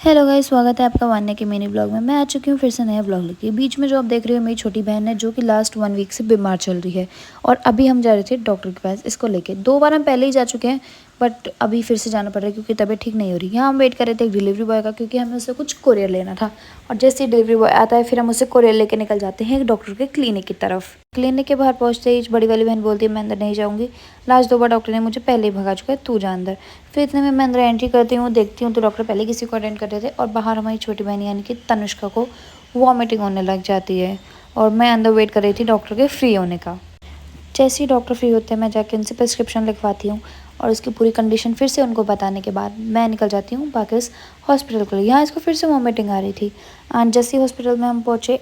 Hello guys, स्वागत है आपका वान्या के मिनी ब्लॉग में। मैं आ चुकी हूँ फिर से नया ब्लॉग लेके। बीच में जो आप देख रहे हो मेरी छोटी बहन है जो कि लास्ट 1 वीक से बीमार चल रही है और अभी हम जा रहे थे डॉक्टर के पास इसको लेके। 2 बार हम पहले ही जा चुके हैं बट अभी फिर से जाना पड़ रहा है क्योंकि तबीयत ठीक नहीं हो रही। यहाँ हम वेट कर रहे थे एक डिलीवरी बॉय का क्योंकि हमें उससे कुछ कोरियर लेना था और जैसे ही डिलीवरी बॉय आता है फिर हम उससे कोरियर लेके निकल जाते हैं डॉक्टर के क्लिनिक की तरफ। क्लिनिक के बाहर पहुंचते ही बड़ी वाली बहन बोलती है मैं अंदर नहीं जाऊँगी, लास्ट 2 बार डॉक्टर ने मुझे पहले ही भगा चुका है, तू जा अंदर। फिर इतने में मैं अंदर एंट्री करती हूँ, देखती हूँ तो डॉक्टर पहले किसी को अटेंड कर रहे थे और बाहर हमारी छोटी बहन यानी कि तनुष्का को वॉमिटिंग होने लग जाती है और मैं अंदर वेट कर रही थी डॉक्टर के फ्री होने का। जैसे ही डॉक्टर फ्री होते हैं मैं जाके उनसे प्रिस्क्रिप्शन लिखवाती हूँ और उसकी पूरी कंडीशन फिर से उनको बताने के बाद मैं निकल जाती हूँ वापस हॉस्पिटल के लिए। यहाँ इसको फिर से वॉमिटिंग आ रही थी एंड जैसे ही हॉस्पिटल में हम पहुँचे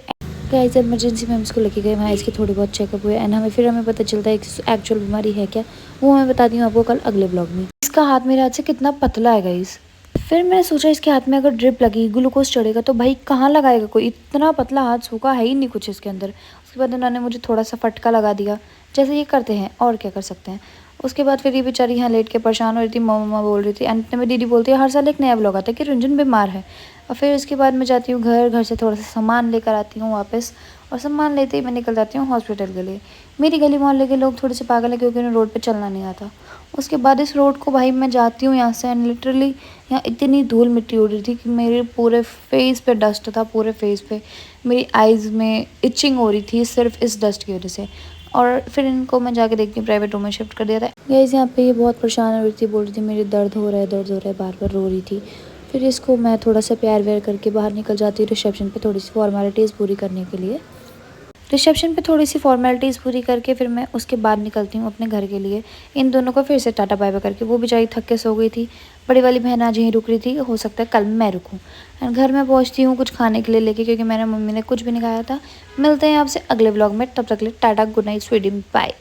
गाइस इमरजेंसी में हम इसको लेके गए। वहाँ इसकी थोड़ी बहुत चेकअप हुए एंड हमें पता चलता है कि एक्चुअल बीमारी है क्या, वो मैं बताती हूँ आपको कल अगले ब्लॉग में। इसका हाथ मेरे हाथ से कितना पतला है गाइस। फिर मैंने सोचा इसके हाथ में अगर ड्रिप लगी ग्लूकोज चढ़ेगा तो भाई कहाँ लगाएगा कोई, इतना पतला हाथ, सूखा है ही नहीं कुछ इसके अंदर। उसके बाद उन्होंने मुझे थोड़ा सा फटका लगा दिया, जैसे ये करते हैं और क्या कर सकते हैं। उसके बाद फिर ये बेचारी यहाँ लेट के परेशान हो रही थी, मम्मा बोल रही थी एंड इतने में दीदी बोलती है हर साल एक नया ब्लॉग आता है कि रुंझुन बीमार है। और फिर उसके बाद मैं जाती हूँ घर से थोड़ा सा सामान लेकर आती हूँ वापस और सामान लेते ही मैं निकल जाती हूँ हॉस्पिटल के लिए। मेरी गली मोहल्ले के लोग थोड़े से पागल है क्योंकि उन्हें रोड पे चलना नहीं आता। उसके बाद इस रोड को भाई मैं जाती हूँ यहाँ से एंड लिटरली यहाँ इतनी धूल मिट्टी उड़ रही थी कि मेरे पूरे फेस पे डस्ट था, पूरे फेस पे मेरी आइज़ में इचिंग हो रही थी सिर्फ इस डस्ट की वजह से। और फिर इनको मैं जाके देखती हूँ प्राइवेट रूम में शिफ्ट कर दिया था। गाइस यहाँ पे ये बहुत परेशान हो रही थी, बोल रही थी मेरे दर्द हो रहा है, बार बार रो रही थी। फिर इसको मैं थोड़ा सा प्यार व्यार करके बाहर निकल जाती हूँ रिसेप्शन पे थोड़ी सी फॉर्मेलिटीज़ पूरी करने के लिए। रिसेप्शन पे थोड़ी सी फॉर्मेलिटीज़ पूरी करके फिर मैं उसके बाद निकलती हूँ अपने घर के लिए। इन दोनों को फिर से टाटा बाय बाय करके, वो बेचारी थक के सो गई थी। बड़ी वाली बहन आज यहीं रुक रही थी, हो सकता है कल मैं रुकूँ। एंड घर में पहुँचती हूँ कुछ खाने के लिए लेके क्योंकि मेरे मम्मी ने कुछ भी नहीं खाया था। मिलते हैं आपसे अगले ब्लॉग में, तब तक के लिए tata, good night, sweet dream, bye.